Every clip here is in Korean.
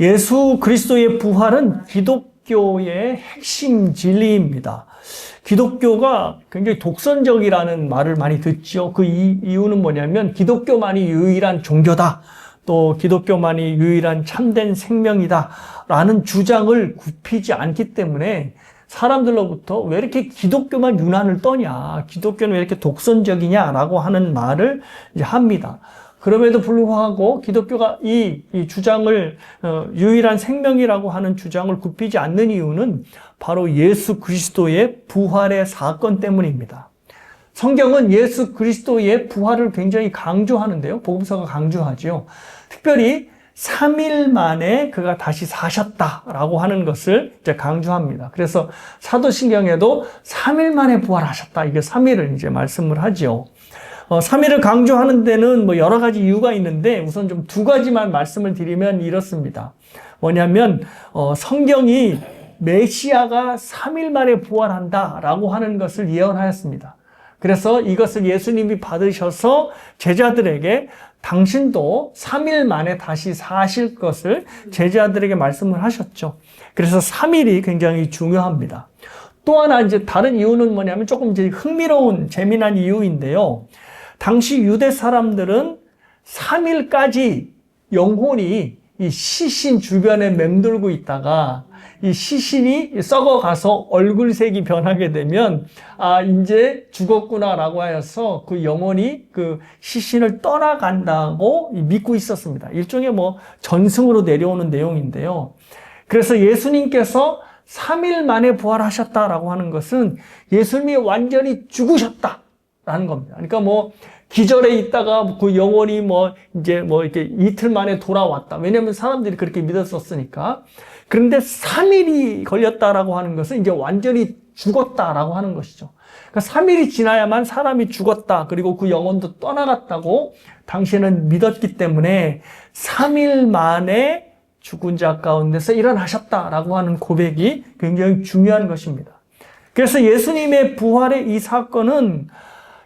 예수 그리스도의 부활은 기독교의 핵심 진리입니다. 기독교가 굉장히 독선적이라는 말을 많이 듣죠. 그 이유는 뭐냐면 기독교만이 유일한 종교다. 또 기독교만이 유일한 참된 생명이다. 라는 주장을 굽히지 않기 때문에 사람들로부터 왜 이렇게 기독교만 유난을 떠냐, 기독교는 왜 이렇게 독선적이냐라고 하는 말을 이제 합니다. 그럼에도 불구하고 기독교가 이 주장을 유일한 생명이라고 하는 주장을 굽히지 않는 이유는 바로 예수 그리스도의 부활의 사건 때문입니다. 성경은 예수 그리스도의 부활을 굉장히 강조하는데요. 복음서가 강조하죠. 특별히 3일 만에 그가 다시 사셨다라고 하는 것을 이제 강조합니다. 그래서 사도신경에도 3일 만에 부활하셨다. 이게 3일을 이제 말씀을 하죠. 3일을 강조하는 데는 뭐 여러 가지 이유가 있는데 우선 좀 두 가지만 말씀을 드리면 이렇습니다. 뭐냐면 성경이 메시아가 3일 만에 부활한다라고 하는 것을 예언하였습니다. 그래서 이것을 예수님이 받으셔서 제자들에게 당신도 3일 만에 다시 사실 것을 제자들에게 말씀을 하셨죠. 그래서 3일이 굉장히 중요합니다. 또 하나 이제 다른 이유는 뭐냐면 조금 이제 흥미로운 재미난 이유인데요. 당시 유대 사람들은 3일까지 영혼이 이 시신 주변에 맴돌고 있다가 이 시신이 썩어가서 얼굴색이 변하게 되면 이제 죽었구나라고 하여서 그 영혼이 그 시신을 떠나간다고 믿고 있었습니다. 일종의 뭐 전승으로 내려오는 내용인데요. 그래서 예수님께서 3일 만에 부활하셨다라고 하는 것은 예수님이 완전히 죽으셨다라는 겁니다. 그러니까 뭐 기절해 있다가 그 영혼이 이렇게 이틀 만에 돌아왔다. 왜냐하면 사람들이 그렇게 믿었었으니까. 그런데 3일이 걸렸다라고 하는 것은 이제 완전히 죽었다라고 하는 것이죠. 그러니까 3일이 지나야만 사람이 죽었다. 그리고 그 영혼도 떠나갔다고 당시에는 믿었기 때문에 3일 만에 죽은 자 가운데서 일어나셨다라고 하는 고백이 굉장히 중요한 것입니다. 그래서 예수님의 부활의 이 사건은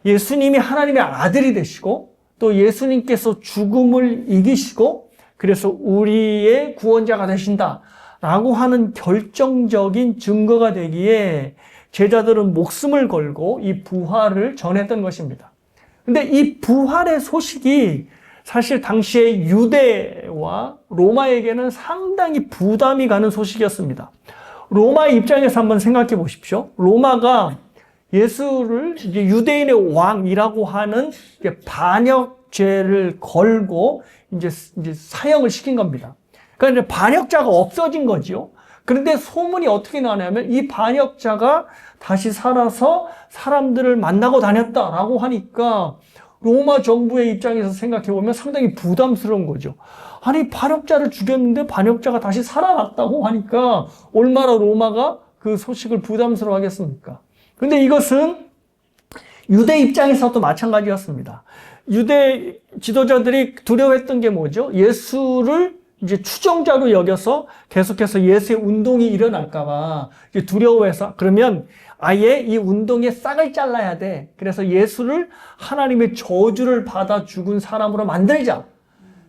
예수님이 하나님의 아들이 되시고 또 예수님께서 죽음을 이기시고 그래서 우리의 구원자가 되신다라고 하는 결정적인 증거가 되기에 제자들은 목숨을 걸고 이 부활을 전했던 것입니다. 근데 이 부활의 소식이 사실 당시에 유대와 로마에게는 상당히 부담이 가는 소식이었습니다. 로마의 입장에서 한번 생각해 보십시오. 로마가 예수를 이제 유대인의 왕이라고 하는 반역죄를 걸고 이제 사형을 시킨 겁니다. 그러니까 이제 반역자가 없어진 거죠. 그런데 소문이 어떻게 나냐면 이 반역자가 다시 살아서 사람들을 만나고 다녔다라고 하니까 로마 정부의 입장에서 생각해 보면 상당히 부담스러운 거죠. 아니, 반역자를 죽였는데 반역자가 다시 살아났다고 하니까 얼마나 로마가 그 소식을 부담스러워 하겠습니까? 근데 이것은 유대 입장에서도 마찬가지였습니다. 유대 지도자들이 두려워했던 게 뭐죠? 예수를 이제 추종자로 여겨서 계속해서 예수의 운동이 일어날까봐 두려워해서 그러면 아예 이 운동의 싹을 잘라야 돼. 그래서 예수를 하나님의 저주를 받아 죽은 사람으로 만들자.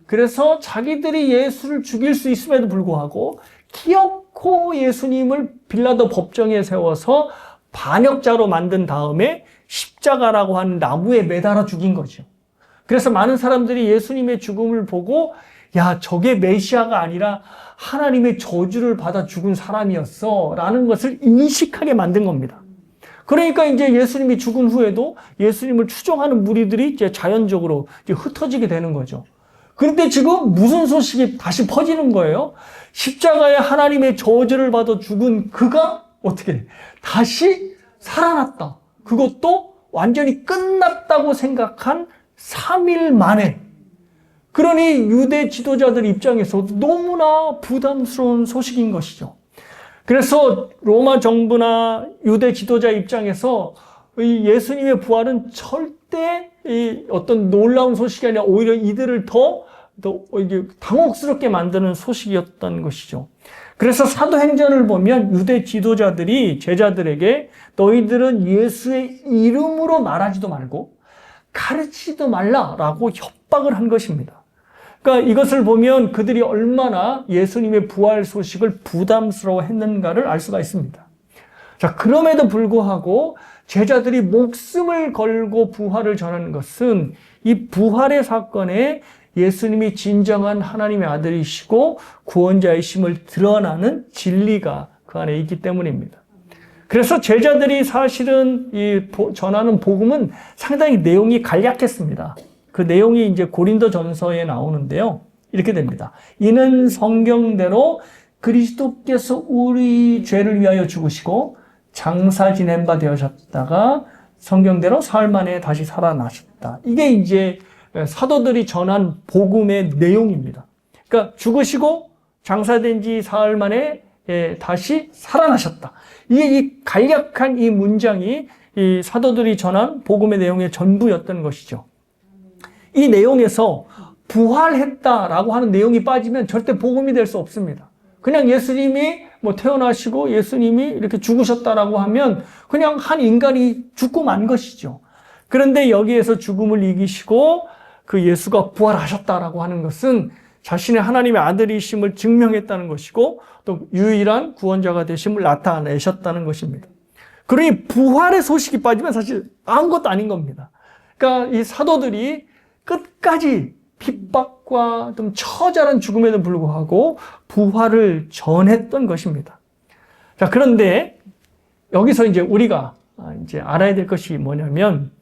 그래서 자기들이 예수를 죽일 수 있음에도 불구하고 기어코 예수님을 빌라도 법정에 세워서 반역자로 만든 다음에 십자가라고 하는 나무에 매달아 죽인 거죠. 그래서 많은 사람들이 예수님의 죽음을 보고 야, 저게 메시아가 아니라 하나님의 저주를 받아 죽은 사람이었어 라는 것을 인식하게 만든 겁니다. 그러니까 이제 예수님이 죽은 후에도 예수님을 추종하는 무리들이 이제 자연적으로 이제 흩어지게 되는 거죠. 그런데 지금 무슨 소식이 다시 퍼지는 거예요? 십자가에 하나님의 저주를 받아 죽은 그가 어떻게 다시 살아났다. 그것도 완전히 끝났다고 생각한 3일 만에. 그러니 유대 지도자들 입장에서도 너무나 부담스러운 소식인 것이죠. 그래서 로마 정부나 유대 지도자 입장에서 이 예수님의 부활은 절대 어떤 놀라운 소식이 아니라 오히려 이들을 더 당혹스럽게 만드는 소식이었던 것이죠. 그래서 사도행전을 보면 유대 지도자들이 제자들에게 너희들은 예수의 이름으로 말하지도 말고 가르치지도 말라라고 협박을 한 것입니다. 그러니까 이것을 보면 그들이 얼마나 예수님의 부활 소식을 부담스러워 했는가를 알 수가 있습니다. 자, 그럼에도 불구하고 제자들이 목숨을 걸고 부활을 전하는 것은 이 부활의 사건에 예수님이 진정한 하나님의 아들이시고 구원자이심을 드러나는 진리가 그 안에 있기 때문입니다. 그래서 제자들이 사실은 전하는 복음은 상당히 내용이 간략했습니다. 그 내용이 이제 고린도전서에 나오는데요. 이렇게 됩니다. 이는 성경대로 그리스도께서 우리 죄를 위하여 죽으시고 장사 지낸 바 되셨다가 성경대로 사흘 만에 다시 살아나셨다. 이게 이제 사도들이 전한 복음의 내용입니다. 그러니까 죽으시고 장사된 지 사흘 만에 다시 살아나셨다. 이게 이 간략한 이 문장이 이 사도들이 전한 복음의 내용의 전부였던 것이죠. 이 내용에서 부활했다라고 하는 내용이 빠지면 절대 복음이 될 수 없습니다. 그냥 예수님이 태어나시고 예수님이 이렇게 죽으셨다라고 하면 그냥 한 인간이 죽고 만 것이죠. 그런데 여기에서 죽음을 이기시고 그 예수가 부활하셨다라고 하는 것은 자신의 하나님의 아들이심을 증명했다는 것이고 또 유일한 구원자가 되심을 나타내셨다는 것입니다. 그러니 부활의 소식이 빠지면 사실 아무것도 아닌 겁니다. 그러니까 이 사도들이 끝까지 핍박과 좀 처절한 죽음에도 불구하고 부활을 전했던 것입니다. 자, 그런데 여기서 이제 우리가 이제 알아야 될 것이 뭐냐면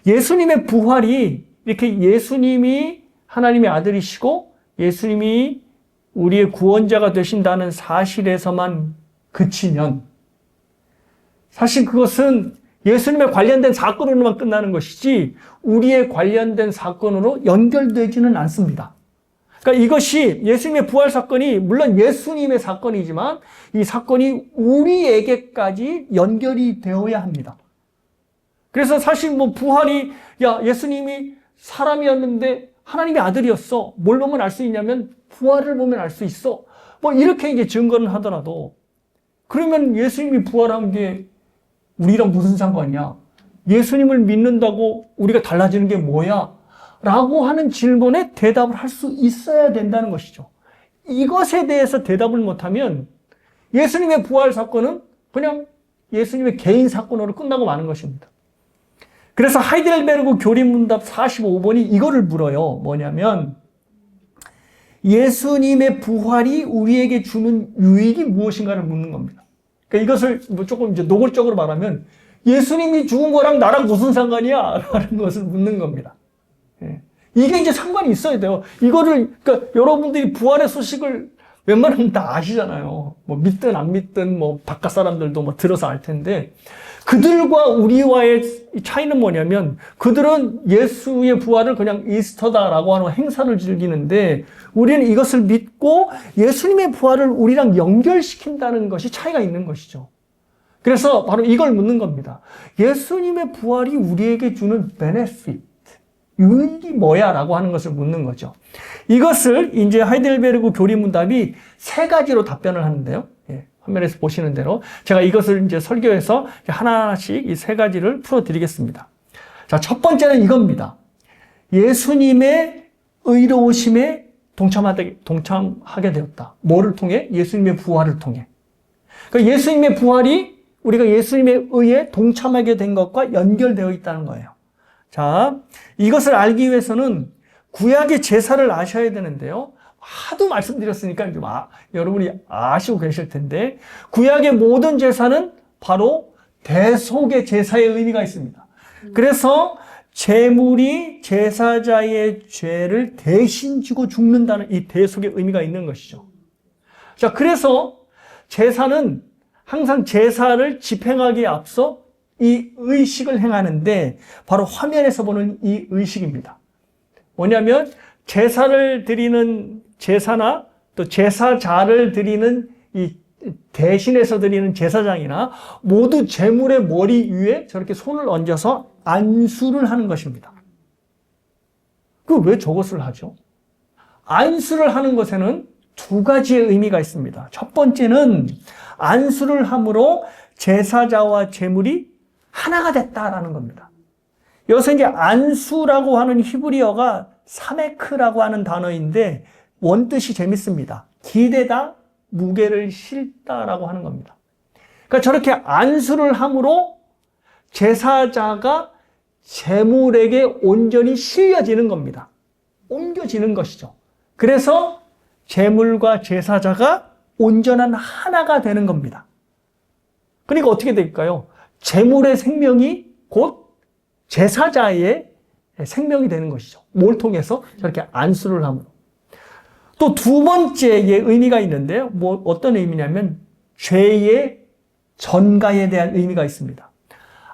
예수님의 부활이 이렇게 예수님이 하나님의 아들이시고 예수님이 우리의 구원자가 되신다는 사실에서만 그치면 사실 그것은 예수님에 관련된 사건으로만 끝나는 것이지 우리에 관련된 사건으로 연결되지는 않습니다. 그러니까 이것이 예수님의 부활 사건이 물론 예수님의 사건이지만 이 사건이 우리에게까지 연결이 되어야 합니다. 그래서 사실 부활이 예수님이 사람이었는데 하나님의 아들이었어. 뭘 보면 알 수 있냐면 부활을 보면 알 수 있어. 이렇게 이제 증거를 하더라도 그러면 예수님이 부활한 게 우리랑 무슨 상관이야? 예수님을 믿는다고 우리가 달라지는 게 뭐야? 라고 하는 질문에 대답을 할 수 있어야 된다는 것이죠. 이것에 대해서 대답을 못하면 예수님의 부활 사건은 그냥 예수님의 개인 사건으로 끝나고 마는 것입니다. 그래서 하이델베르그 교리문답 45번이 이거를 물어요. 뭐냐면 예수님의 부활이 우리에게 주는 유익이 무엇인가를 묻는 겁니다. 그러니까 이것을 조금 이제 노골적으로 말하면 예수님이 죽은 거랑 나랑 무슨 상관이야? 라는 것을 묻는 겁니다. 이게 이제 상관이 있어야 돼요. 그러니까 여러분들이 부활의 소식을 웬만하면 다 아시잖아요. 믿든 안 믿든 바깥 사람들도 들어서 알 텐데 그들과 우리와의 차이는 뭐냐면 그들은 예수의 부활을 그냥 이스터다라고 하는 행사를 즐기는데 우리는 이것을 믿고 예수님의 부활을 우리랑 연결시킨다는 것이 차이가 있는 것이죠. 그래서 바로 이걸 묻는 겁니다. 예수님의 부활이 우리에게 주는 베네핏, 유익이 뭐야? 라고 하는 것을 묻는 거죠. 이것을 이제 하이델베르그 교리문답이 세 가지로 답변을 하는데요. 화면에서 보시는 대로 제가 이것을 이제 설교해서 하나하나씩 이 세 가지를 풀어드리겠습니다. 자, 첫 번째는 이겁니다. 예수님의 의로우심에 동참하게 되었다. 뭐를 통해? 예수님의 부활을 통해. 그러니까 예수님의 부활이 우리가 예수님의 의에 동참하게 된 것과 연결되어 있다는 거예요. 자, 이것을 알기 위해서는 구약의 제사를 아셔야 되는데요. 하도 말씀드렸으니까 여러분이 아시고 계실 텐데 구약의 모든 제사는 바로 대속의 제사의 의미가 있습니다. 그래서 제물이 제사자의 죄를 대신 지고 죽는다는 이 대속의 의미가 있는 것이죠. 자, 그래서 제사는 항상 제사를 집행하기에 앞서 이 의식을 행하는데 바로 화면에서 보는 이 의식입니다. 뭐냐면 제사를 드리는 제사나 또 제사자를 드리는 이 대신해서 드리는 제사장이나 모두 제물의 머리 위에 저렇게 손을 얹어서 안수를 하는 것입니다. 왜 저것을 하죠? 안수를 하는 것에는 두 가지의 의미가 있습니다. 첫 번째는 안수를 함으로 제사자와 제물이 하나가 됐다라는 겁니다. 여기서 이제 안수라고 하는 히브리어가 사메크라고 하는 단어인데 원뜻이 재밌습니다. 기대다, 무게를 실다라고 하는 겁니다. 그러니까 저렇게 안수를 함으로 제사자가 제물에게 온전히 실려지는 겁니다. 옮겨지는 것이죠. 그래서 제물과 제사자가 온전한 하나가 되는 겁니다. 그러니까 어떻게 될까요? 제물의 생명이 곧 제사자의 생명이 되는 것이죠. 뭘 통해서? 저렇게 안수를 함으로. 또 두 번째의 의미가 있는데요. 어떤 의미냐면 죄의 전가에 대한 의미가 있습니다.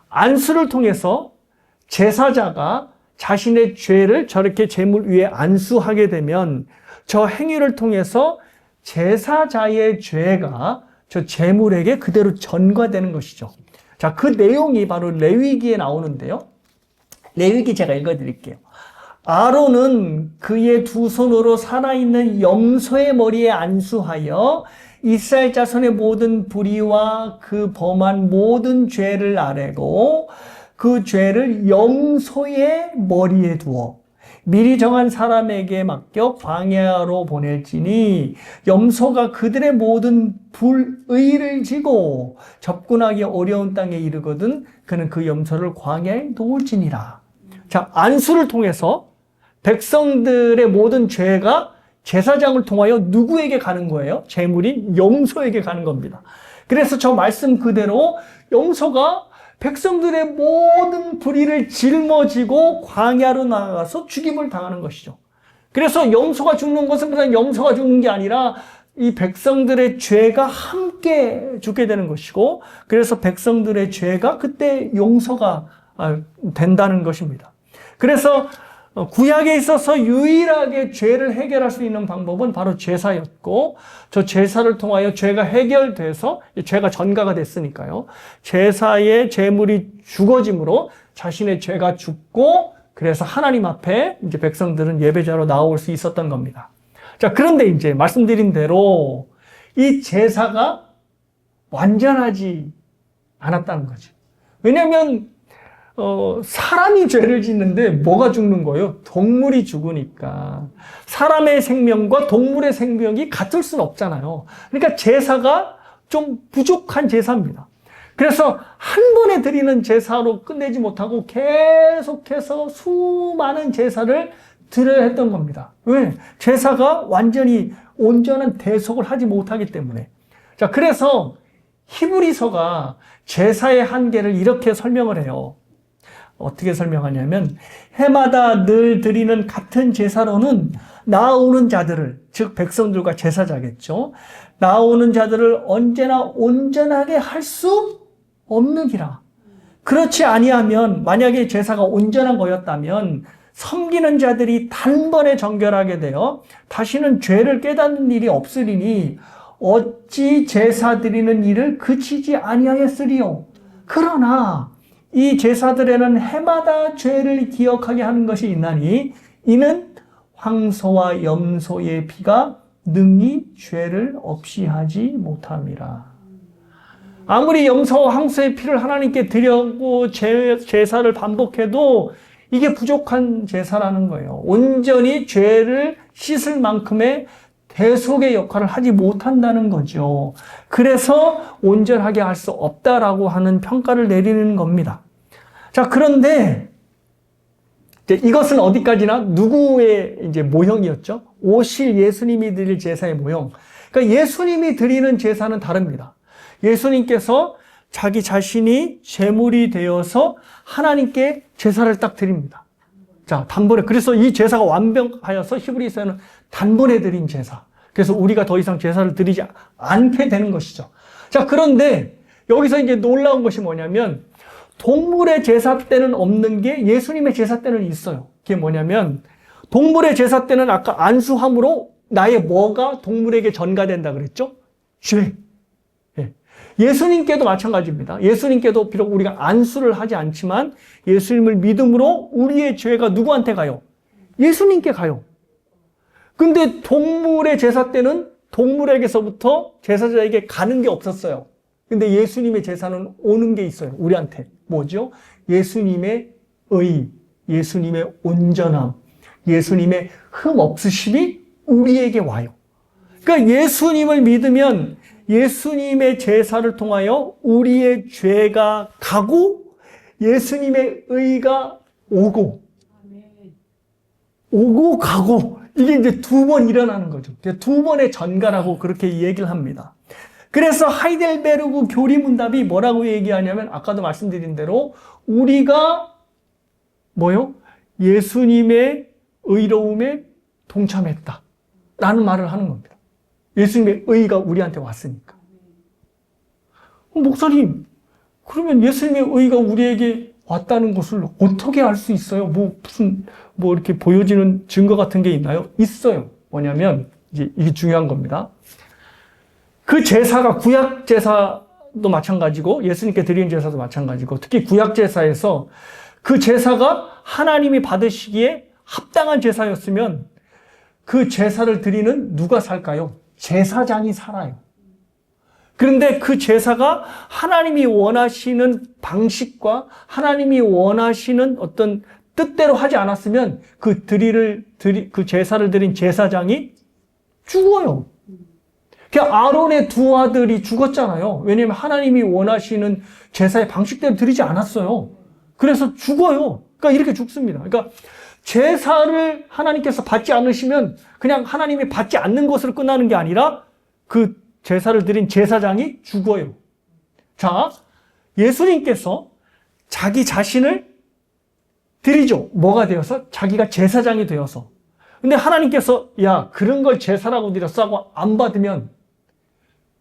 안수를 통해서 제사자가 자신의 죄를 저렇게 제물 위에 안수하게 되면 저 행위를 통해서 제사자의 죄가 저 제물에게 그대로 전가되는 것이죠. 자, 그 내용이 바로 레위기에 나오는데요. 레위기 제가 읽어드릴게요. 아론은 그의 두 손으로 살아있는 염소의 머리에 안수하여 이스라엘 자손의 모든 불의와 그 범한 모든 죄를 아뢰고 그 죄를 염소의 머리에 두어 미리 정한 사람에게 맡겨 광야로 보낼지니 염소가 그들의 모든 불의를 지고 접근하기 어려운 땅에 이르거든 그는 그 염소를 광야에 놓을지니라. 자, 안수를 통해서 백성들의 모든 죄가 제사장을 통하여 누구에게 가는 거예요? 제물인 염소에게 가는 겁니다. 그래서 저 말씀 그대로 염소가 백성들의 모든 불의를 짊어지고 광야로 나가서 죽임을 당하는 것이죠. 그래서 염소가 죽는 것은 그냥 염소가 죽는 게 아니라 이 백성들의 죄가 함께 죽게 되는 것이고, 그래서 백성들의 죄가 그때 용서가 된다는 것입니다. 그래서 구약에 있어서 유일하게 죄를 해결할 수 있는 방법은 바로 제사였고, 저 제사를 통하여 죄가 해결돼서 죄가 전가가 됐으니까요. 제사의 제물이 죽어짐으로 자신의 죄가 죽고, 그래서 하나님 앞에 이제 백성들은 예배자로 나올 수 있었던 겁니다. 자, 그런데 이제 말씀드린 대로 이 제사가 완전하지 않았다는 거죠. 왜냐하면 사람이 죄를 짓는데 뭐가 죽는 거예요? 동물이 죽으니까. 사람의 생명과 동물의 생명이 같을 수는 없잖아요. 그러니까 제사가 좀 부족한 제사입니다. 그래서 한 번에 드리는 제사로 끝내지 못하고 계속해서 수많은 제사를 드려야 했던 겁니다. 왜? 제사가 완전히 온전한 대속을 하지 못하기 때문에. 자, 그래서 히브리서가 제사의 한계를 이렇게 설명을 해요. 어떻게 설명하냐면, 해마다 늘 드리는 같은 제사로는 나오는 자들을, 즉 백성들과 제사자겠죠. 나오는 자들을 언제나 온전하게 할 수 없느니라. 그렇지 아니하면, 만약에 제사가 온전한 거였다면 섬기는 자들이 단번에 정결하게 되어 다시는 죄를 깨닫는 일이 없으리니 어찌 제사 드리는 일을 그치지 아니하였으리요. 그러나 이 제사들에는 해마다 죄를 기억하게 하는 것이 있나니 이는 황소와 염소의 피가 능히 죄를 없이 하지 못함이라. 아무리 염소와 황소의 피를 하나님께 드려고 제사를 반복해도 이게 부족한 제사라는 거예요. 온전히 죄를 씻을 만큼의 대속의 역할을 하지 못한다는 거죠. 그래서 온전하게 할 수 없다라고 하는 평가를 내리는 겁니다. 자, 그런데 이것은 어디까지나 누구의 이제 모형이었죠? 오실 예수님이 드릴 제사의 모형. 그러니까 예수님이 드리는 제사는 다릅니다. 예수님께서 자기 자신이 제물이 되어서 하나님께 제사를 딱 드립니다. 자, 단번에. 그래서 이 제사가 완벽하여서 히브리서에는 단번에 드린 제사. 그래서 우리가 더 이상 제사를 드리지 않게 되는 것이죠. 자, 그런데 여기서 이제 놀라운 것이 뭐냐면 동물의 제사 때는 없는 게 예수님의 제사 때는 있어요. 그게 뭐냐면 동물의 제사 때는 아까 안수함으로 나의 뭐가 동물에게 전가된다 그랬죠? 죄. 예수님께도 마찬가지입니다. 예수님께도 비록 우리가 안수를 하지 않지만 예수님을 믿음으로 우리의 죄가 누구한테 가요? 예수님께 가요. 근데 동물의 제사 때는 동물에게서부터 제사자에게 가는 게 없었어요. 근데 예수님의 제사는 오는 게 있어요. 우리한테. 뭐죠? 예수님의 의, 예수님의 온전함. 예수님의 흠 없으심이 우리에게 와요. 그러니까 예수님을 믿으면 예수님의 제사를 통하여 우리의 죄가 가고 예수님의 의가 오고 가고 이게 이제 두 번 일어나는 거죠. 두 번의 전가라고 그렇게 얘기를 합니다. 그래서 하이델베르그 교리문답이 뭐라고 얘기하냐면 아까도 말씀드린 대로 우리가 뭐요? 예수님의 의로움에 동참했다 라는 말을 하는 겁니다. 예수님의 의가 우리한테 왔으니까. 목사님, 그러면 예수님의 의가 우리에게 왔다는 것을 어떻게 알 수 있어요? 뭐 이렇게 보여지는 증거 같은 게 있나요? 있어요. 뭐냐면, 이게 중요한 겁니다. 그 제사가 구약 제사도 마찬가지고, 예수님께 드리는 제사도 마찬가지고, 특히 구약 제사에서 그 제사가 하나님이 받으시기에 합당한 제사였으면 그 제사를 드리는 누가 살까요? 제사장이 살아요. 그런데 그 제사가 하나님이 원하시는 방식과 하나님이 원하시는 어떤 뜻대로 하지 않았으면 그 제사를 드린 제사장이 죽어요. 아론의 두 아들이 죽었잖아요. 왜냐하면 하나님이 원하시는 제사의 방식대로 드리지 않았어요. 그래서 죽어요. 그러니까 이렇게 죽습니다. 그러니까 제사를 하나님께서 받지 않으시면 그냥 하나님이 받지 않는 것으로 끝나는 게 아니라 그 제사를 드린 제사장이 죽어요. 자, 예수님께서 자기 자신을 드리죠. 뭐가 되어서? 자기가 제사장이 되어서. 근데 하나님께서 야, 그런 걸 제사라고 드렸어 하고 안 받으면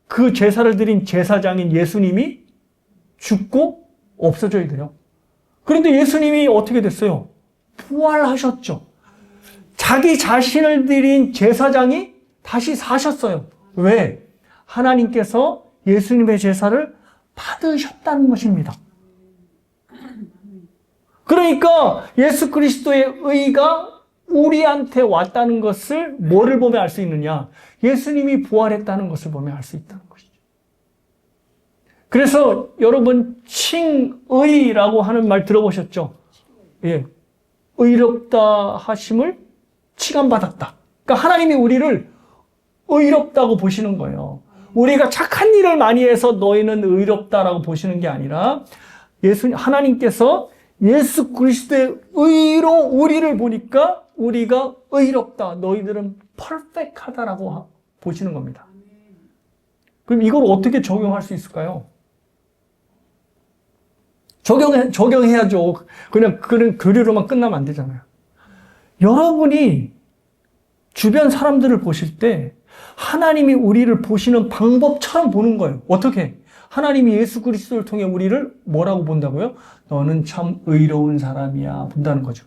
그 제사를 드린 제사장인 예수님이 죽고 없어져야 돼요. 그런데 예수님이 어떻게 됐어요? 부활하셨죠. 자기 자신을 드린 제사장이 다시 사셨어요. 왜? 하나님께서 예수님의 제사를 받으셨다는 것입니다. 그러니까 예수 그리스도의 의가 우리한테 왔다는 것을 뭐를 보면 알 수 있느냐? 예수님이 부활했다는 것을 보면 알 수 있다는 것이죠. 그래서 여러분 칭의라고 하는 말 들어보셨죠? 예, 의롭다 하심을 칭함받았다. 그러니까 하나님이 우리를 의롭다고 보시는 거예요. 우리가 착한 일을 많이 해서 너희는 의롭다라고 보시는 게 아니라 하나님께서 예수 그리스도의 의로 우리를 보니까 우리가 의롭다. 너희들은 퍼펙트하다라고 보시는 겁니다. 그럼 이걸 어떻게 적용할 수 있을까요? 적용해야죠. 그냥 그런 교리로만 끝나면 안 되잖아요. 여러분이 주변 사람들을 보실 때 하나님이 우리를 보시는 방법처럼 보는 거예요. 어떻게? 하나님이 예수 그리스도를 통해 우리를 뭐라고 본다고요? 너는 참 의로운 사람이야 본다는 거죠.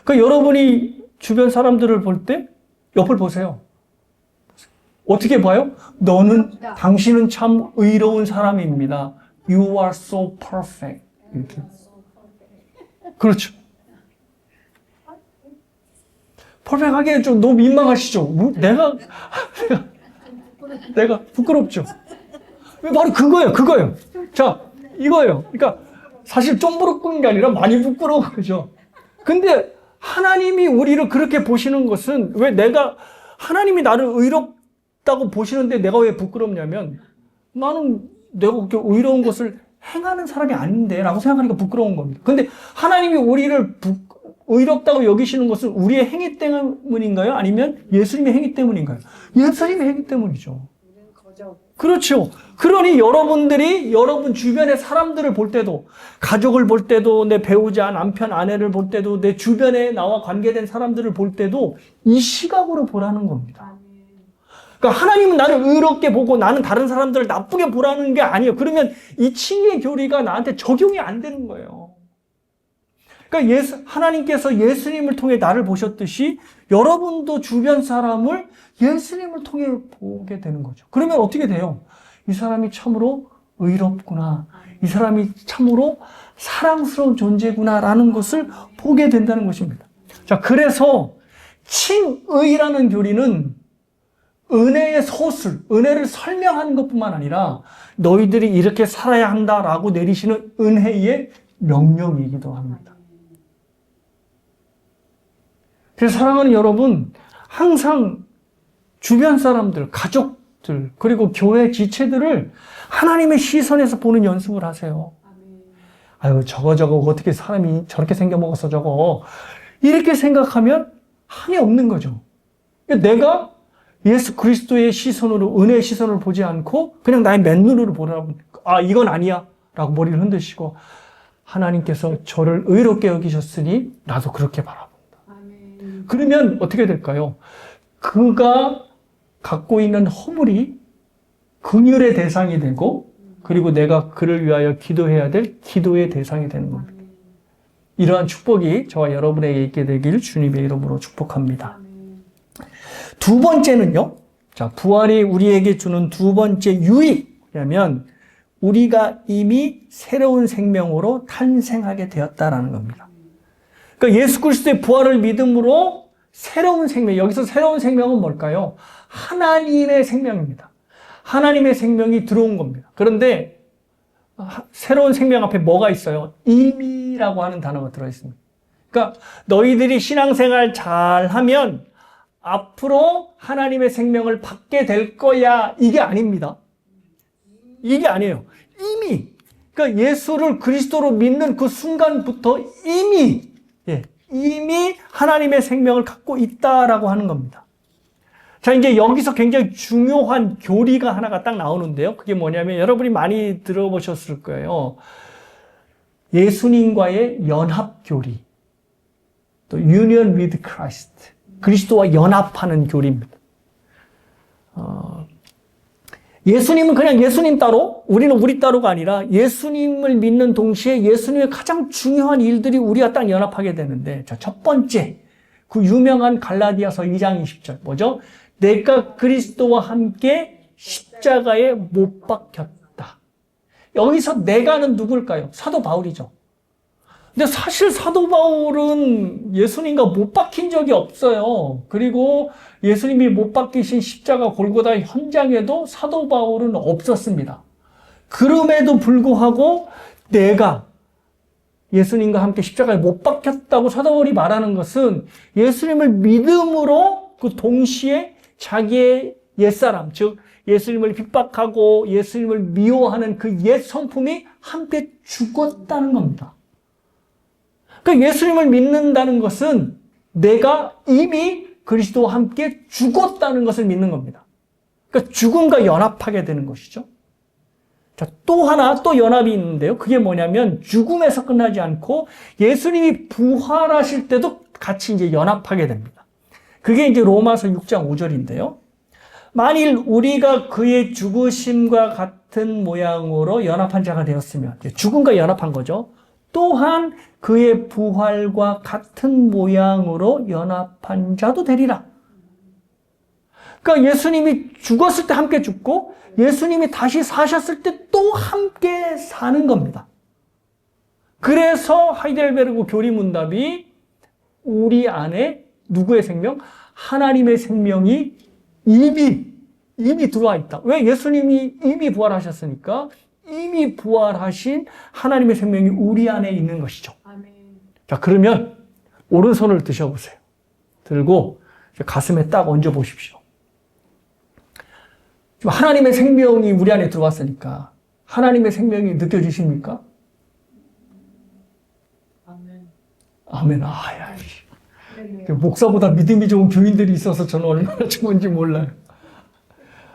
그러니까 여러분이 주변 사람들을 볼 때 옆을 보세요. 어떻게 봐요? 당신은 참 의로운 사람입니다. You are so perfect. 이렇게. 그렇죠. 퍼펙트하기엔 좀 너무 민망하시죠? 내가 부끄럽죠? 바로 그거예요. 자, 이거예요. 그러니까 사실 좀 부끄러운 게 아니라 많이 부끄러운 거죠. 근데 하나님이 우리를 그렇게 보시는 것은 왜 하나님이 나를 의롭다고 보시는데 내가 왜 부끄럽냐면 나는 내가 그렇게 의로운 것을 행하는 사람이 아닌데 라고 생각하니까 부끄러운 겁니다. 근데 하나님이 우리를 의롭다고 여기시는 것은 우리의 행위 때문인가요? 아니면 예수님의 행위 때문인가요? 예수님의 행위 때문이죠. 그렇죠. 그러니 여러분들이 여러분 주변의 사람들을 볼 때도, 가족을 볼 때도, 내 배우자, 남편, 아내를 볼 때도, 내 주변에 나와 관계된 사람들을 볼 때도 이 시각으로 보라는 겁니다. 그러니까 하나님은 나를 의롭게 보고 나는 다른 사람들을 나쁘게 보라는 게 아니에요. 그러면 이 칭의 교리가 나한테 적용이 안 되는 거예요. 그러니까 하나님께서 예수님을 통해 나를 보셨듯이 여러분도 주변 사람을 예수님을 통해 보게 되는 거죠. 그러면 어떻게 돼요? 이 사람이 참으로 의롭구나. 이 사람이 참으로 사랑스러운 존재구나라는 것을 보게 된다는 것입니다. 자, 그래서 칭의라는 교리는 은혜의 서술, 은혜를 설명하는 것뿐만 아니라 너희들이 이렇게 살아야 한다라고 내리시는 은혜의 명령이기도 합니다. 그래서 사랑하는 여러분, 항상 주변 사람들, 가족들, 그리고 교회 지체들을 하나님의 시선에서 보는 연습을 하세요. 아유, 저거 어떻게 사람이 저렇게 생겨먹어서 저거. 이렇게 생각하면 한이 없는 거죠. 내가 예수 그리스도의 시선으로, 은혜의 시선을 보지 않고 그냥 나의 맨눈으로 보라고, 아, 이건 아니야 라고 머리를 흔드시고, 하나님께서 저를 의롭게 여기셨으니 나도 그렇게 바라본다. 아멘. 그러면 어떻게 될까요? 그가 갖고 있는 허물이 긍휼의 대상이 되고, 그리고 내가 그를 위하여 기도해야 될 기도의 대상이 되는 겁니다. 아멘. 이러한 축복이 저와 여러분에게 있게 되길 주님의 이름으로 축복합니다. 아멘. 두 번째는요. 자, 부활이 우리에게 주는 두 번째 유익이라면 우리가 이미 새로운 생명으로 탄생하게 되었다라는 겁니다. 그러니까 예수 그리스도의 부활을 믿음으로 새로운 생명, 여기서 새로운 생명은 뭘까요? 하나님의 생명입니다. 하나님의 생명이 들어온 겁니다. 그런데 새로운 생명 앞에 뭐가 있어요? 이미라고 하는 단어가 들어있습니다. 그러니까 너희들이 신앙생활 잘하면 앞으로 하나님의 생명을 받게 될 거야. 이게 아닙니다. 이게 아니에요. 이미, 그러니까 예수를 그리스도로 믿는 그 순간부터 이미 하나님의 생명을 갖고 있다라고 하는 겁니다. 자, 이제 여기서 굉장히 중요한 교리가 하나가 딱 나오는데요. 그게 뭐냐면 여러분이 많이 들어보셨을 거예요. 예수님과의 연합 교리. 또 Union with Christ. 그리스도와 연합하는 교리입니다. 예수님은 그냥 예수님 따로, 우리는 우리 따로가 아니라 예수님을 믿는 동시에 예수님의 가장 중요한 일들이 우리와 딱 연합하게 되는데, 자, 첫 번째, 그 유명한 갈라디아서 2장 20절, 뭐죠? 내가 그리스도와 함께 십자가에 못 박혔다. 여기서 내가는 누굴까요? 사도 바울이죠. 근데 사실 사도 바울은 예수님과 못 박힌 적이 없어요. 그리고 예수님이 못 박히신 십자가 골고다 현장에도 사도 바울은 없었습니다. 그럼에도 불구하고 내가 예수님과 함께 십자가에 못 박혔다고 사도 바울이 말하는 것은 예수님을 믿음으로 그 동시에 자기의 옛사람, 즉 예수님을 핍박하고 예수님을 미워하는 그 옛 성품이 함께 죽었다는 겁니다. 그러니까 예수님을 믿는다는 것은 내가 이미 그리스도와 함께 죽었다는 것을 믿는 겁니다. 그러니까 죽음과 연합하게 되는 것이죠. 자, 또 하나, 또 연합이 있는데요. 그게 뭐냐면 죽음에서 끝나지 않고 예수님이 부활하실 때도 같이 이제 연합하게 됩니다. 그게 이제 로마서 6장 5절인데요. 만일 우리가 그의 죽으심과 같은 모양으로 연합한 자가 되었으면, 죽음과 연합한 거죠. 또한 그의 부활과 같은 모양으로 연합한 자도 되리라. 그러니까 예수님이 죽었을 때 함께 죽고 예수님이 다시 사셨을 때 또 함께 사는 겁니다. 그래서 하이델베르그 교리문답이 우리 안에 누구의 생명? 하나님의 생명이 이미 들어와 있다. 왜? 예수님이 이미 부활하셨으니까 이미 부활하신 하나님의 생명이 우리 안에 있는 것이죠. 아멘. 자, 그러면 오른손을 드셔보세요. 들고 가슴에 딱 얹어 보십시오. 지금 하나님의 생명이 우리 안에 들어왔으니까 하나님의 생명이 느껴지십니까? 아멘. 아멘. 아야. 목사보다 믿음이 좋은 교인들이 있어서 저는 얼마나 좋은지 몰라요.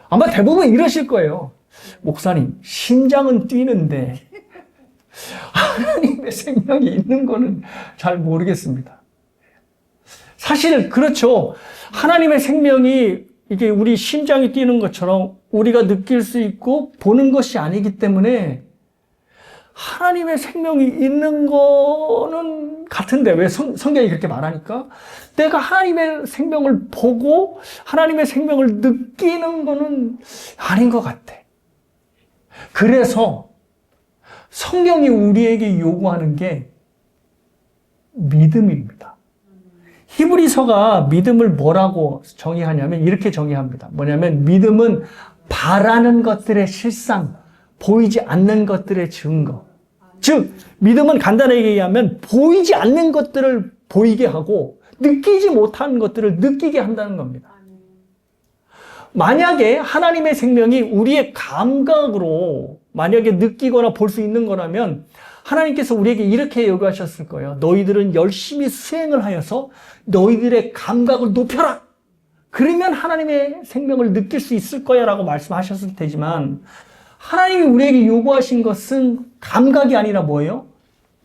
아마 대부분 이러실 거예요. 목사님, 심장은 뛰는데 하나님의 생명이 있는 거는 잘 모르겠습니다. 사실 그렇죠. 하나님의 생명이 이게 우리 심장이 뛰는 것처럼 우리가 느낄 수 있고 보는 것이 아니기 때문에 하나님의 생명이 있는 거는 같은데 왜 성경이 그렇게 말하니까 내가 하나님의 생명을 보고 하나님의 생명을 느끼는 거는 아닌 것 같아. 그래서 성경이 우리에게 요구하는 게 믿음입니다. 히브리서가 믿음을 뭐라고 정의하냐면 이렇게 정의합니다. 뭐냐면 믿음은 바라는 것들의 실상, 보이지 않는 것들의 증거. 즉 믿음은 간단하게 얘기하면 보이지 않는 것들을 보이게 하고 느끼지 못한 것들을 느끼게 한다는 겁니다. 만약에 하나님의 생명이 우리의 감각으로 만약에 느끼거나 볼 수 있는 거라면 하나님께서 우리에게 이렇게 요구하셨을 거예요. 너희들은 열심히 수행을 하여서 너희들의 감각을 높여라. 그러면 하나님의 생명을 느낄 수 있을 거야 라고 말씀하셨을 테지만 하나님이 우리에게 요구하신 것은 감각이 아니라 뭐예요?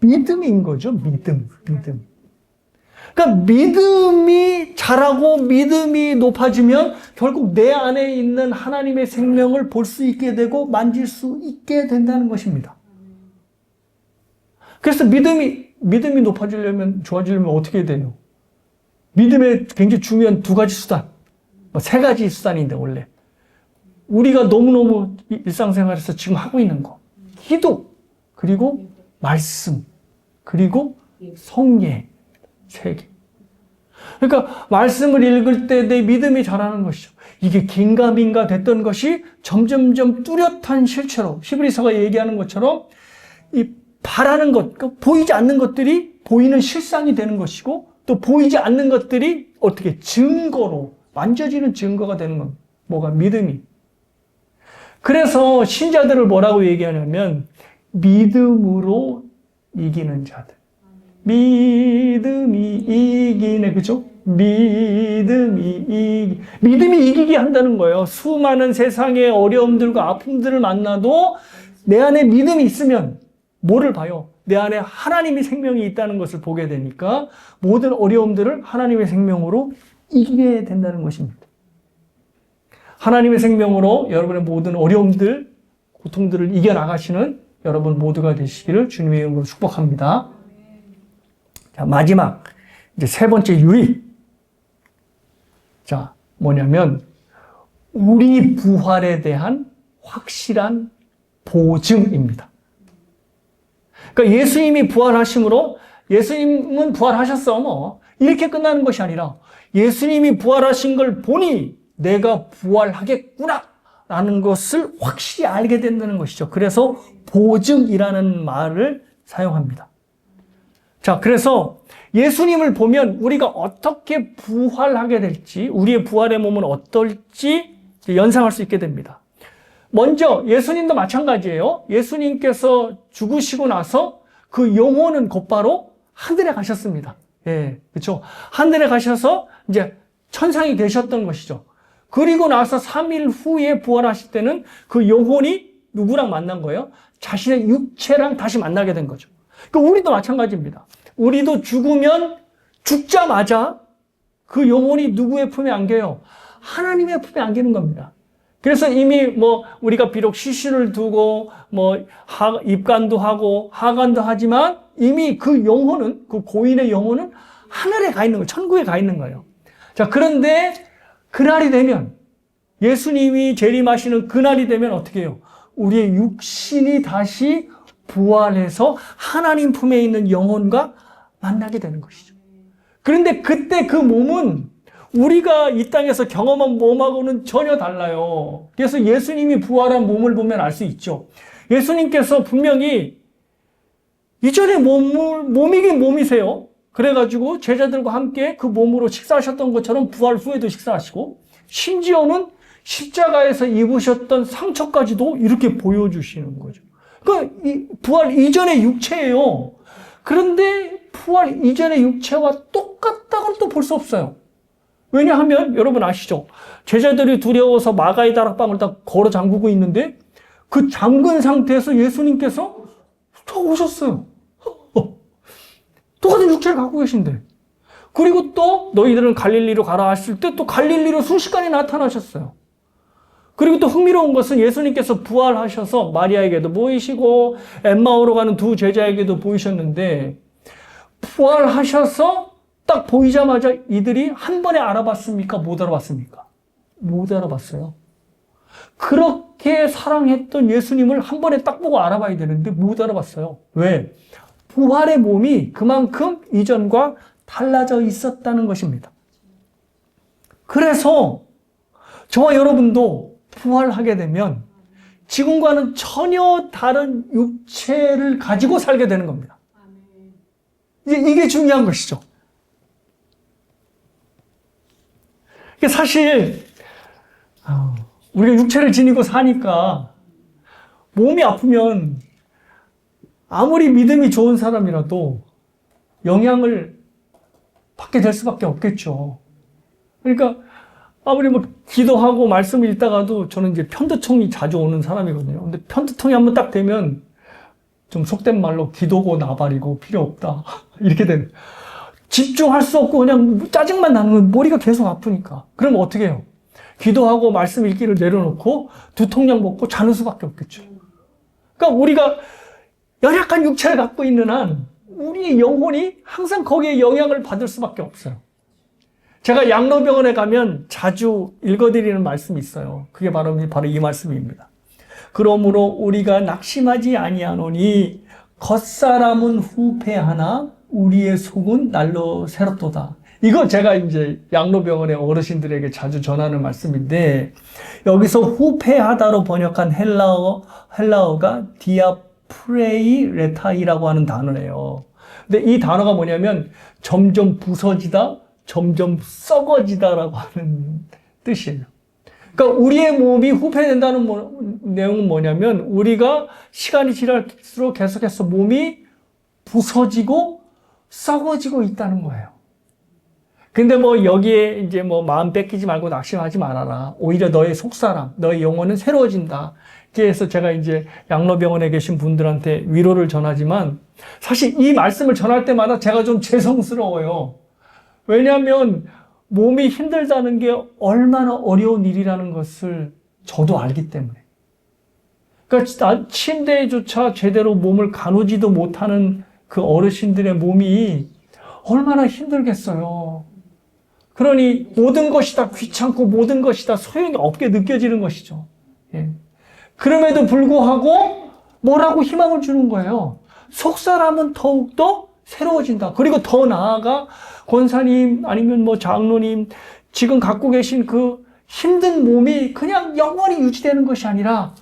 믿음인 거죠. 믿음. 그러니까 믿음이 자라고 믿음이 높아지면 결국 내 안에 있는 하나님의 생명을 볼 수 있게 되고 만질 수 있게 된다는 것입니다. 그래서 믿음이 높아지려면, 좋아지려면 어떻게 돼요? 믿음의 굉장히 중요한 두 가지 수단, 세 가지 수단인데 원래 우리가 너무너무 일상생활에서 지금 하고 있는 거, 기도, 그리고 말씀, 그리고 성례, 세 개. 그러니까 말씀을 읽을 때 내 믿음이 자라는 것이죠. 이게 긴가민가 됐던 것이 점점점 뚜렷한 실체로 히브리서가 얘기하는 것처럼 이 바라는 것, 보이지 않는 것들이 보이는 실상이 되는 것이고 또 보이지 않는 것들이 어떻게 증거로 만져지는 증거가 되는 겁니다. 뭐가? 믿음이. 그래서 신자들을 뭐라고 얘기하냐면 믿음으로 이기는 자들. 믿음이 이기네, 그죠? 믿음이 이기게 한다는 거예요. 수많은 세상의 어려움들과 아픔들을 만나도 내 안에 믿음이 있으면 뭐를 봐요? 내 안에 하나님의 생명이 있다는 것을 보게 되니까 모든 어려움들을 하나님의 생명으로 이기게 된다는 것입니다. 하나님의 생명으로 여러분의 모든 어려움들, 고통들을 이겨나가시는 여러분 모두가 되시기를 주님의 이름으로 축복합니다. 자, 마지막, 이제 세 번째 유리. 자, 뭐냐면, 우리 부활에 대한 확실한 보증입니다. 그러니까 예수님이 부활하심으로, 예수님은 부활하셨어, 뭐. 이렇게 끝나는 것이 아니라, 예수님이 부활하신 걸 보니 내가 부활하겠구나 라는 것을 확실히 알게 된다는 것이죠. 그래서 보증이라는 말을 사용합니다. 자, 그래서 예수님을 보면 우리가 어떻게 부활하게 될지, 우리의 부활의 몸은 어떨지 연상할 수 있게 됩니다. 먼저 예수님도 마찬가지예요. 예수님께서 죽으시고 나서 그 영혼은 곧바로 하늘에 가셨습니다. 예, 그렇죠. 하늘에 가셔서 이제 천상이 되셨던 것이죠. 그리고 나서 3일 후에 부활하실 때는 그 영혼이 누구랑 만난 거예요? 자신의 육체랑 다시 만나게 된 거죠. 그러니까 우리도 마찬가지입니다. 우리도 죽으면 죽자마자 그 영혼이 누구의 품에 안겨요? 하나님의 품에 안기는 겁니다. 그래서 이미 우리가 비록 시신을 두고 입간도 하고 하간도 하지만 이미 그 영혼은, 그 고인의 영혼은 하늘에 가 있는 거예요. 천국에 가 있는 거예요. 자, 그런데 그날이 되면, 예수님이 재림하시는 그날이 되면 어떻게 해요? 우리의 육신이 다시 부활해서 하나님 품에 있는 영혼과 만나게 되는 것이죠. 그런데 그때 그 몸은 우리가 이 땅에서 경험한 몸하고는 전혀 달라요. 그래서 예수님이 부활한 몸을 보면 알 수 있죠. 예수님께서 분명히 이전에 몸이긴 몸이세요. 그래가지고 제자들과 함께 그 몸으로 식사하셨던 것처럼 부활 후에도 식사하시고, 심지어는 십자가에서 입으셨던 상처까지도 이렇게 보여주시는 거죠. 그러니까 부활 이전의 육체예요. 그런데 부활 이전의 육체와 똑같다고는 또 볼 수 없어요. 왜냐하면 여러분 아시죠? 제자들이 두려워서 마가의 다락방을 다 걸어 잠그고 있는데 그 잠근 상태에서 예수님께서 저 오셨어요. 똑같은 육체를 갖고 계신데. 그리고 또 너희들은 갈릴리로 가라 하실 때 또 갈릴리로 순식간에 나타나셨어요. 그리고 또 흥미로운 것은 예수님께서 부활하셔서 마리아에게도 보이시고 엠마오로 가는 두 제자에게도 보이셨는데, 부활하셔서 딱 보이자마자 이들이 한 번에 알아봤습니까? 못 알아봤습니까? 못 알아봤어요. 그렇게 사랑했던 예수님을 한 번에 딱 보고 알아봐야 되는데 못 알아봤어요. 왜? 부활의 몸이 그만큼 이전과 달라져 있었다는 것입니다. 그래서 저와 여러분도 부활하게 되면 지금과는 전혀 다른 육체를 가지고 살게 되는 겁니다. 이게 중요한 것이죠. 이게 사실 우리가 육체를 지니고 사니까 몸이 아프면 아무리 믿음이 좋은 사람이라도 영향을 받게 될 수밖에 없겠죠. 그러니까 아무리 뭐 기도하고 말씀을 읽다가도 저는 이제 편두통이 자주 오는 사람이거든요. 근데 편두통이 한번 딱 되면 좀 속된 말로 기도고 나발이고 필요 없다. 이렇게 되는. 집중할 수 없고 그냥 짜증만 나는 거예요. 머리가 계속 아프니까. 그럼 어떻게 해요? 기도하고 말씀 읽기를 내려놓고 두통약 먹고 자는 수밖에 없겠죠. 그러니까 우리가 연약한 육체를 갖고 있는 한 우리의 영혼이 항상 거기에 영향을 받을 수밖에 없어요. 제가 양로병원에 가면 자주 읽어드리는 말씀이 있어요. 그게 바로 이 말씀입니다. 그러므로 우리가 낙심하지 아니하노니 겉사람은 후패하나 우리의 속은 날로 새롭도다. 이거 제가 이제 양로병원의 어르신들에게 자주 전하는 말씀인데, 여기서 후패하다로 번역한 헬라어가 디아프레이 레타이라고 하는 단어예요. 근데 이 단어가 뭐냐면 점점 부서지다, 점점 썩어지다라고 하는 뜻이에요. 그러니까 우리의 몸이 후패된다는 내용은 뭐냐면 우리가 시간이 지날수록 계속해서 몸이 부서지고 썩어지고 있다는 거예요. 근데 뭐 여기에 이제 뭐 마음 뺏기지 말고 낙심하지 말아라. 오히려 너의 속사람, 너의 영혼은 새로워진다. 그래서 제가 이제 양로병원에 계신 분들한테 위로를 전하지만 사실 이 말씀을 전할 때마다 제가 좀 죄송스러워요. 왜냐하면 몸이 힘들다는 게 얼마나 어려운 일이라는 것을 저도 알기 때문에. 그러니까 침대에조차 제대로 몸을 가누지도 못하는 그 어르신들의 몸이 얼마나 힘들겠어요. 그러니 모든 것이 다 귀찮고 모든 것이 다 소용이 없게 느껴지는 것이죠. 예. 그럼에도 불구하고 뭐라고 희망을 주는 거예요. 속사람은 더욱더 새로워진다. 그리고 더 나아가 권사님 아니면 뭐 장로님 지금 갖고 계신 그 힘든 몸이 그냥 영원히 유지되는 것이 아니라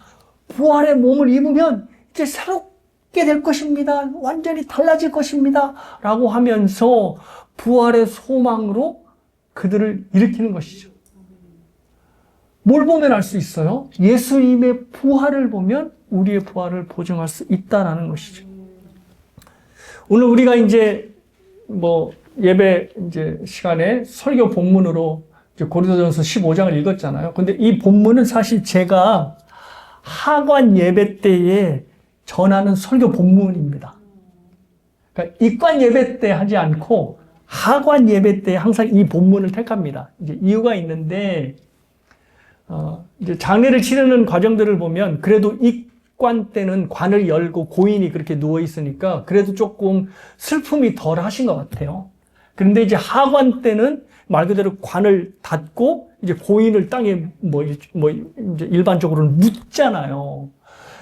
부활의 몸을 입으면 이제 새롭게 될 것입니다. 완전히 달라질 것입니다. 라고 하면서 부활의 소망으로 그들을 일으키는 것이죠. 뭘 보면 알 수 있어요? 예수님의 부활을 보면 우리의 부활을 보증할 수 있다라는 것이죠. 오늘 우리가 이제 뭐 예배 이제 시간에 설교 본문으로 이제 고린도전서 15장을 읽었잖아요. 근데 이 본문은 사실 제가 하관 예배 때에 전하는 설교 본문입니다. 그러니까 입관 예배 때 하지 않고 하관 예배 때 항상 이 본문을 택합니다. 이제 이유가 있는데, 이제 장례를 치르는 과정들을 보면 그래도 입관 때는 관을 열고 고인이 그렇게 누워 있으니까 그래도 조금 슬픔이 덜 하신 것 같아요. 그런데 이제 하관 때는 말 그대로 관을 닫고 이제 고인을 땅에 이제 일반적으로는 묻잖아요.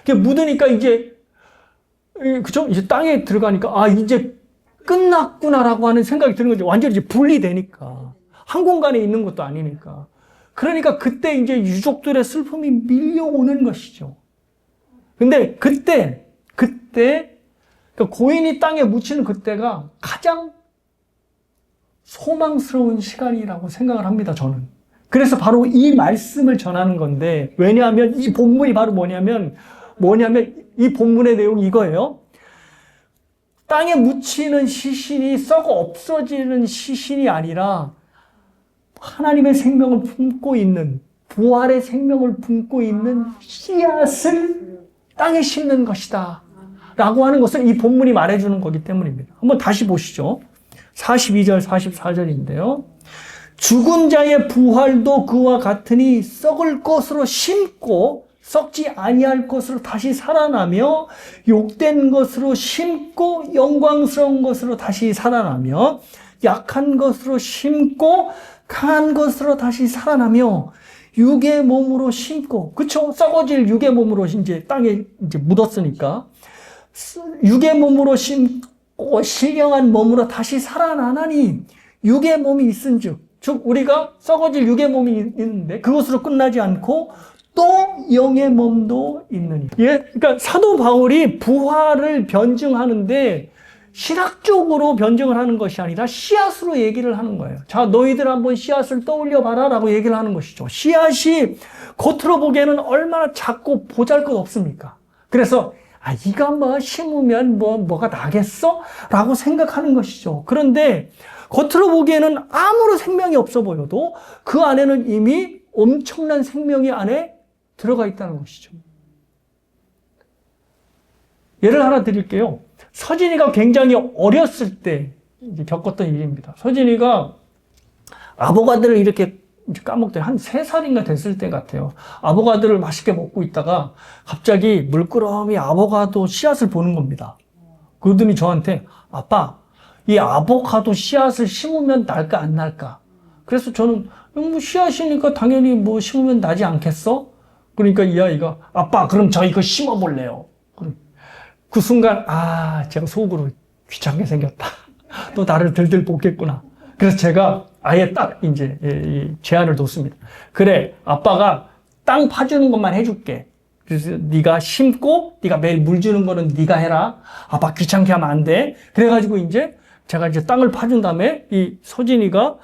묻으니까 이제, 그죠? 이제 땅에 들어가니까, 이제 끝났구나라고 하는 생각이 드는 거죠. 완전히 이제 분리되니까. 한 공간에 있는 것도 아니니까. 그러니까 그때 이제 유족들의 슬픔이 밀려오는 것이죠. 근데 그때, 그러니까 고인이 땅에 묻히는 그때가 가장 소망스러운 시간이라고 생각을 합니다, 저는. 그래서 바로 이 말씀을 전하는 건데, 왜냐하면 이 본문이 바로 뭐냐면 이 본문의 내용이 이거예요. 땅에 묻히는 시신이 썩어 없어지는 시신이 아니라 하나님의 생명을 품고 있는, 부활의 생명을 품고 있는 씨앗을 땅에 심는 것이다 라고 하는 것을 이 본문이 말해주는 거기 때문입니다. 한번 다시 보시죠. 42절 44절인데요. 죽은 자의 부활도 그와 같으니 썩을 것으로 심고 썩지 아니할 것으로 다시 살아나며 욕된 것으로 심고 영광스러운 것으로 다시 살아나며 약한 것으로 심고 강한 것으로 다시 살아나며 육의 몸으로 심고, 그쵸? 썩어질 육의 몸으로 이제 땅에 이제 묻었으니까 육의 몸으로 심고 신령한 몸으로 다시 살아나나니 육의 몸이 있은즉, 즉 우리가 썩어질 육의 몸이 있는데 그것으로 끝나지 않고 또 영의 몸도 있느니. 예, 그러니까 사도 바울이 부활을 변증하는데 신학적으로 변증을 하는 것이 아니라 씨앗으로 얘기를 하는 거예요. 자, 너희들 한번 씨앗을 떠올려 봐라 라고 얘기를 하는 것이죠. 씨앗이 겉으로 보기에는 얼마나 작고 보잘것없습니까? 그래서 이거 뭐 심으면 뭐가 나겠어? 라고 생각하는 것이죠. 그런데 겉으로 보기에는 아무런 생명이 없어 보여도 그 안에는 이미 엄청난 생명이 안에 들어가 있다는 것이죠. 예를 하나 드릴게요. 서진이가 굉장히 어렸을 때 겪었던 일입니다. 서진이가 아보가드를 이렇게 까먹더니 한 3살인가 됐을 때 같아요. 아보가드를 맛있게 먹고 있다가 갑자기 물끄러미 아보가도 씨앗을 보는 겁니다. 그러더니 저한테 아빠, 이 아보카도 씨앗을 심으면 날까 안 날까? 그래서 저는 뭐 씨앗이니까 당연히 뭐 심으면 나지 않겠어? 그러니까 이 아이가 아빠 그럼 저 이거 심어볼래요. 그 순간 제가 속으로 귀찮게 생겼다. 또 나를 들들 볶겠구나. 그래서 제가 아예 딱 이제 제안을 뒀습니다. 그래, 아빠가 땅 파주는 것만 해줄게. 그래서 네가 심고 네가 매일 물 주는 거는 네가 해라. 아빠 귀찮게 하면 안 돼. 그래가지고 제가 땅을 파준 다음에 이 서진이가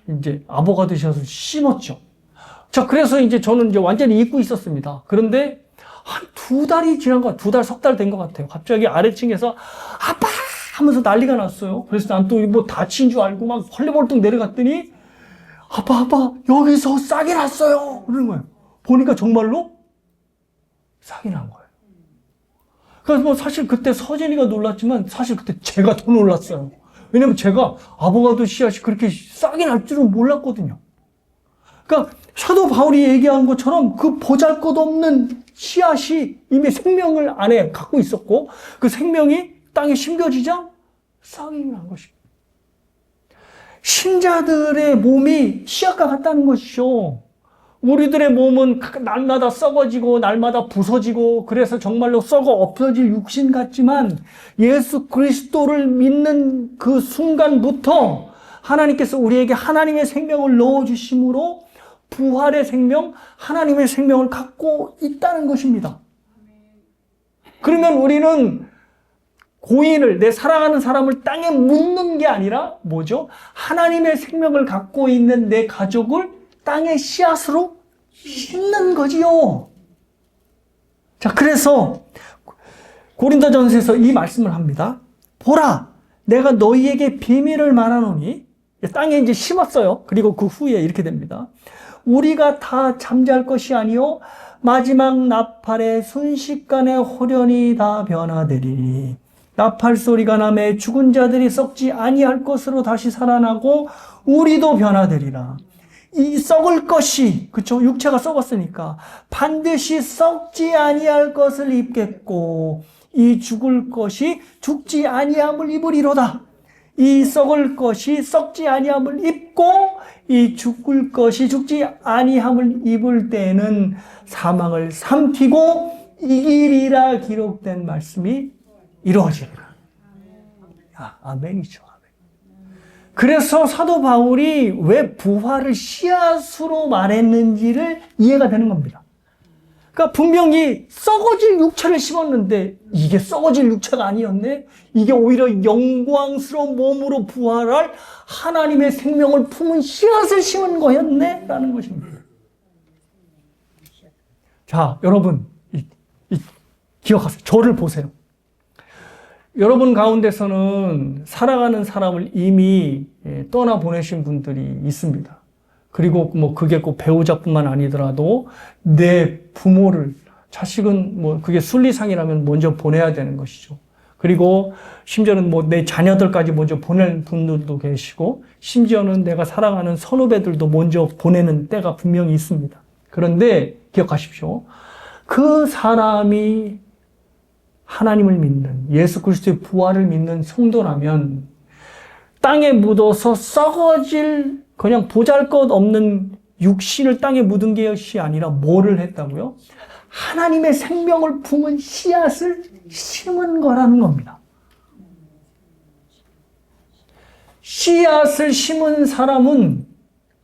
이제 아보가도 씨앗을 심었죠. 자, 그래서 저는 완전히 잊고 있었습니다. 그런데 한 2달이 지난 것 같아요. 2달, 석 달 된 것 같아요. 갑자기 아래층에서 아빠! 하면서 난리가 났어요. 그래서 난 또 뭐 다친 줄 알고 막 헐레벌떡 내려갔더니 아빠 여기서 싹이 났어요. 그러는 거예요. 보니까 정말로 싹이 난 거예요. 그래서 뭐 사실 그때 서진이가 놀랐지만 사실 그때 제가 더 놀랐어요. 왜냐면 제가 아보가도 씨앗이 그렇게 싹이 날 줄은 몰랐거든요. 그러니까 사도 바울이 얘기한 것처럼 그 보잘것없는 씨앗이 이미 생명을 안에 갖고 있었고 그 생명이 땅에 심겨지자 싹이 난 것입니다. 신자들의 몸이 씨앗과 같다는 것이죠. 우리들의 몸은 날마다 썩어지고 날마다 부서지고 그래서 정말로 썩어 없어질 육신 같지만 예수 그리스도를 믿는 그 순간부터 하나님께서 우리에게 하나님의 생명을 넣어주심으로 부활의 생명, 하나님의 생명을 갖고 있다는 것입니다. 그러면 우리는 고인을, 내 사랑하는 사람을 땅에 묻는 게 아니라 뭐죠? 하나님의 생명을 갖고 있는 내 가족을 땅의 씨앗으로 심는 거지요. 자, 그래서 고린도전서에서 이 말씀을 합니다. 보라, 내가 너희에게 비밀을 말하노니 땅에 심었어요. 그리고 그 후에 이렇게 됩니다. 우리가 다 잠잘 것이 아니요 마지막 나팔의 순식간에 호련히 다 변화되리니 나팔 소리가 나매 죽은 자들이 썩지 아니할 것으로 다시 살아나고 우리도 변화되리라. 이 썩을 것이, 그쵸? 육체가 썩었으니까 반드시 썩지 아니할 것을 입겠고 이 죽을 것이 죽지 아니함을 입으리로다. 이 썩을 것이 썩지 아니함을 입고 이 죽을 것이 죽지 아니함을 입을 때에는 사망을 삼키고 이기리라 기록된 말씀이 이루어지리라. 아멘이죠. 그래서 사도 바울이 왜 부활을 씨앗으로 말했는지를 이해가 되는 겁니다. 그러니까 분명히 썩어질 육체를 심었는데 이게 썩어질 육체가 아니었네? 이게 오히려 영광스러운 몸으로 부활할 하나님의 생명을 품은 씨앗을 심은 거였네? 라는 것입니다. 자, 여러분 기억하세요. 저를 보세요. 여러분 가운데서는 사랑하는 사람을 이미 떠나보내신 분들이 있습니다. 그리고 뭐 그게 꼭 배우자뿐만 아니더라도 내 부모를, 자식은 뭐 그게 순리상이라면 먼저 보내야 되는 것이죠. 그리고 심지어는 뭐 내 자녀들까지 먼저 보낼 분들도 계시고 심지어는 내가 사랑하는 선후배들도 먼저 보내는 때가 분명히 있습니다. 그런데 기억하십시오. 그 사람이 하나님을 믿는, 예수 그리스도의 부활을 믿는 성도라면 땅에 묻어서 썩어질 그냥 보잘것없는 육신을 땅에 묻은 것이 아니라 뭐를 했다고요? 하나님의 생명을 품은 씨앗을 심은 거라는 겁니다. 씨앗을 심은 사람은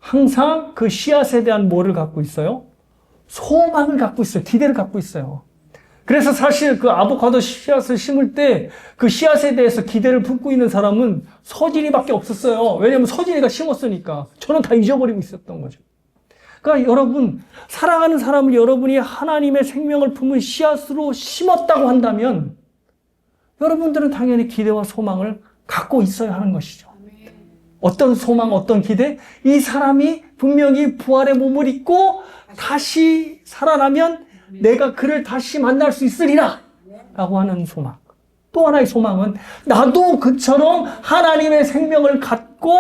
항상 그 씨앗에 대한 뭐를 갖고 있어요? 소망을 갖고 있어요. 기대를 갖고 있어요. 그래서 사실 그 아보카도 씨앗을 심을 때 그 씨앗에 대해서 기대를 품고 있는 사람은 서진이밖에 없었어요. 왜냐하면 서진이가 심었으니까. 저는 다 잊어버리고 있었던 거죠. 그러니까 여러분, 사랑하는 사람을 여러분이 하나님의 생명을 품은 씨앗으로 심었다고 한다면 여러분들은 당연히 기대와 소망을 갖고 있어야 하는 것이죠. 어떤 소망, 어떤 기대? 이 사람이 분명히 부활의 몸을 입고 다시 살아나면 내가 그를 다시 만날 수 있으리라 라고 하는 소망. 또 하나의 소망은 나도 그처럼 하나님의 생명을 갖고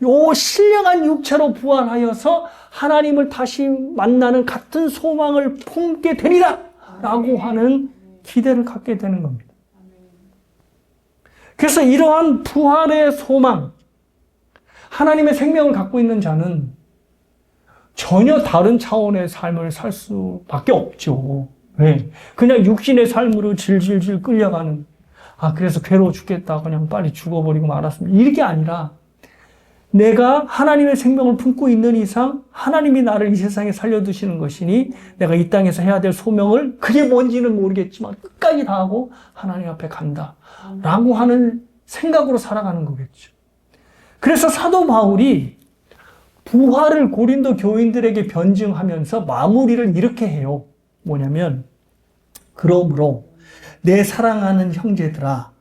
요 신령한 육체로 부활하여서 하나님을 다시 만나는 같은 소망을 품게 되리라 라고 하는 기대를 갖게 되는 겁니다. 그래서 이러한 부활의 소망, 하나님의 생명을 갖고 있는 자는 전혀 다른 차원의 삶을 살 수밖에 없죠. 왜? 그냥 육신의 삶으로 질질질 끌려가는, 그래서 괴로워 죽겠다. 그냥 빨리 죽어버리고 말았습니다. 이게 아니라 내가 하나님의 생명을 품고 있는 이상 하나님이 나를 이 세상에 살려두시는 것이니 내가 이 땅에서 해야 될 소명을 그게 뭔지는 모르겠지만 끝까지 다하고 하나님 앞에 간다. 라고 하는 생각으로 살아가는 거겠죠. 그래서 사도 바울이 부활을 고린도 교인들에게 변증하면서 마무리를 이렇게 해요. 뭐냐면, 그러므로 내 사랑하는 형제들아,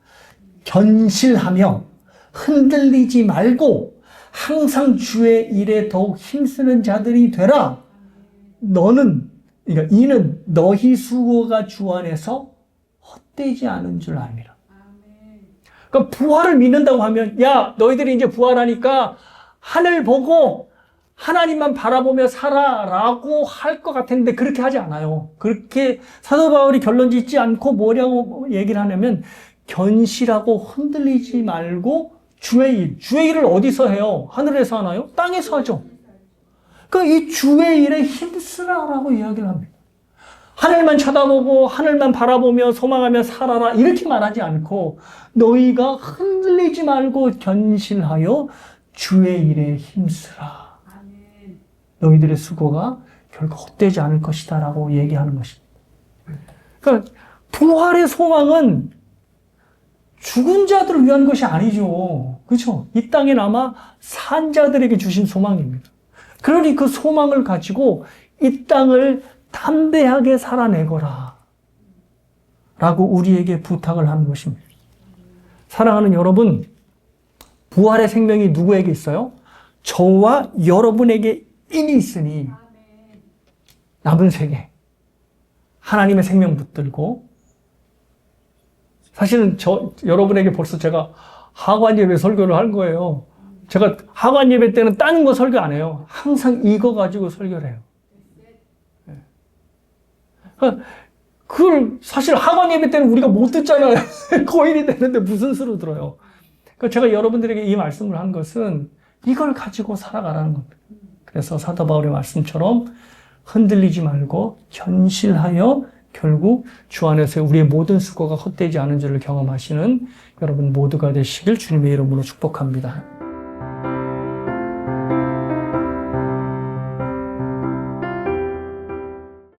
견실하며 흔들리지 말고 항상 주의 일에 더욱 힘쓰는 자들이 되라. 그러니까 이는 너희 수고가 주 안에서 헛되지 않은 줄 아니라. 그러니까 부활을 믿는다고 하면, 야, 너희들이 이제 부활하니까 하늘 보고 하나님만 바라보며 살아라고 할 것 같았는데 그렇게 하지 않아요. 그렇게 사도 바울이 결론 짓지 않고 뭐라고 얘기를 하냐면, 견실하고 흔들리지 말고 주의 일을 어디서 해요? 하늘에서 하나요? 땅에서 하죠. 그러니까 이 주의 일에 힘쓰라라고 이야기를 합니다. 하늘만 쳐다보고 하늘만 바라보며 소망하며 살아라 이렇게 말하지 않고 너희가 흔들리지 말고 견실하여 주의 일에 힘쓰라. 너희들의 수고가 결코 헛되지 않을 것이다 라고 얘기하는 것입니다. 그러니까 부활의 소망은 죽은 자들을 위한 것이 아니죠. 그렇죠? 이 땅에 남아 산 자들에게 주신 소망입니다. 그러니 그 소망을 가지고 이 땅을 담대하게 살아내거라 라고 우리에게 부탁을 하는 것입니다. 사랑하는 여러분, 부활의 생명이 누구에게 있어요? 저와 여러분에게 이미 있으니 남은 세계 하나님의 생명 붙들고, 사실은 여러분에게 벌써 제가 하관 예배 설교를 한 거예요. 제가 하관 예배 때는 다른 거 설교 안 해요. 항상 이거 가지고 설교를 해요. 그걸 사실 하관 예배 때는 우리가 못 듣잖아요. 고인이 되는데 무슨 수로 들어요. 그러니까 제가 여러분들에게 이 말씀을 한 것은 이걸 가지고 살아가라는 겁니다. 그래서 사도 바울의 말씀처럼 흔들리지 말고 견실하여 결국 주 안에서 우리의 모든 수고가 헛되지 않은 줄을 경험하시는 여러분 모두가 되시길 주님의 이름으로 축복합니다.